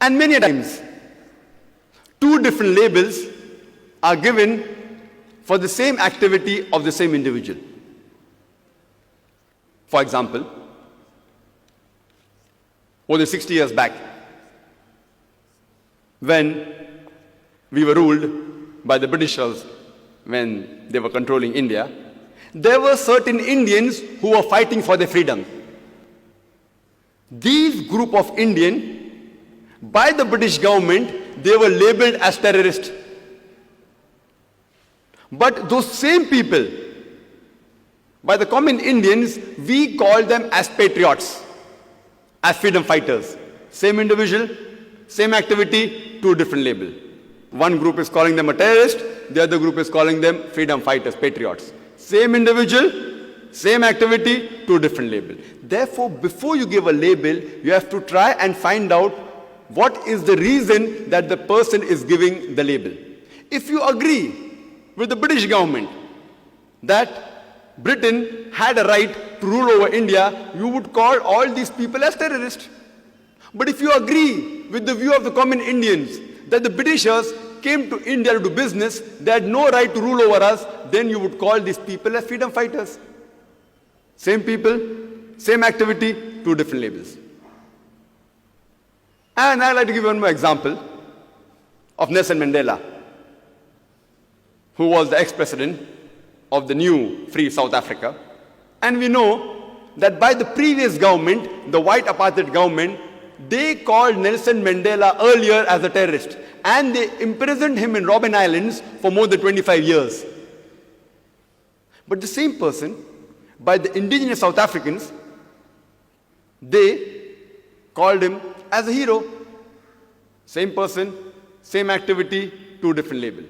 And many times, two different labels are given for the same activity of the same individual. For example, more than 60 years back, when we were ruled by the Britishers, when they were controlling India, there were certain Indians who were fighting for their freedom. These group of Indian, by the British government, they were labeled as terrorists. But those same people, by the common Indians, we call them as patriots, as freedom fighters. Same individual, same activity, two different labels. One group is calling them a terrorist, the other group is calling them freedom fighters, patriots. Same individual, same activity, two different labels. Therefore, before you give a label, you have to try and find out what is the reason that the person is giving the label. If you agree with the British government that Britain had a right to rule over India, you would call all these people as terrorists. But if you agree with the view of the common Indians that the Britishers came to India to do business, they had no right to rule over us, then you would call these people as freedom fighters. Same people, same activity, two different labels. And I'd like to give one more example of Nelson Mandela, who was the ex-president of the new free South Africa. And we know that by the previous government, the white apartheid government, they called Nelson Mandela earlier as a terrorist. And they imprisoned him in Robben Islands for more than 25 years. But the same person, by the indigenous South Africans, they called him as a hero. Same person, same activity, two different labels.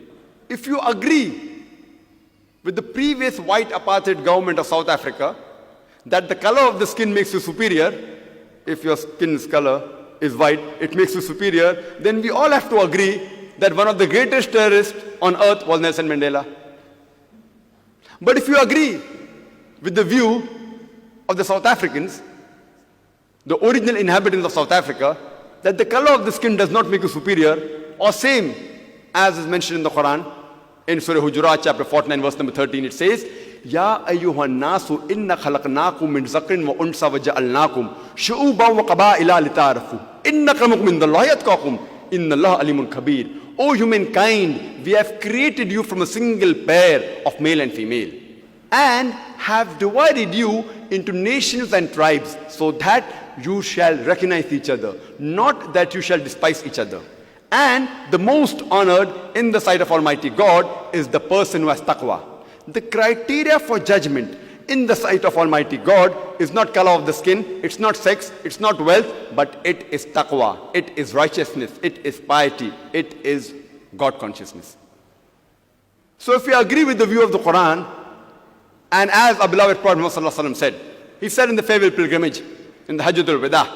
If you agree with the previous white apartheid government of South Africa that the color of the skin makes you superior, if your skin's color is white, it makes you superior, then we all have to agree that one of the greatest terrorists on earth was Nelson Mandela. But if you agree with the view of the South Africans, the original inhabitants of South Africa, that the color of the skin does not make you superior, or same as is mentioned in the Quran, in Surah Hujurat, chapter 49, verse number 13, it says, Ya ayyuhan nasu inna khalaqnakum min zakrin wa unsa wa ja'alnakum shu'uban wa qaba'ila lita'arafu. Inna akramakum indallahi atqakum. Inna Allah alimun kabir. O humankind, we have created you from a single pair of male and female, and have divided you into nations and tribes, so that you shall recognize each other, not that you shall despise each other. And the most honored in the sight of Almighty God is the person who has taqwa. The criteria for judgment in the sight of Almighty God is not color of the skin, it's not sex, it's not wealth, but it is taqwa, it is righteousness, it is piety, it is God consciousness. So if we agree with the view of the Quran, and as our beloved Prophet Muhammad said, he said in the farewell pilgrimage, in the Hajjatul Wada,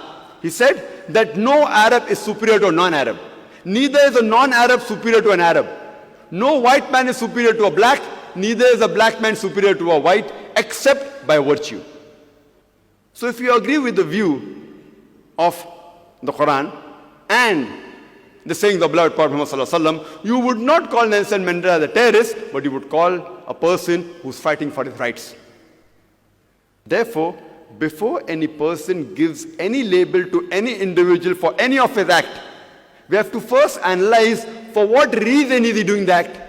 he said that no Arab is superior to a non-Arab. Neither is a non-Arab superior to an Arab. No white man is superior to a black, neither is a black man superior to a white, except by virtue. So if you agree with the view of the Quran and the saying of the beloved Prophet Muhammad, you would not call Nelson Mandela the terrorist, but you would call a person who's fighting for his rights. Therefore, before any person gives any label to any individual for any of his act, we have to first analyze for what reason is he doing the act.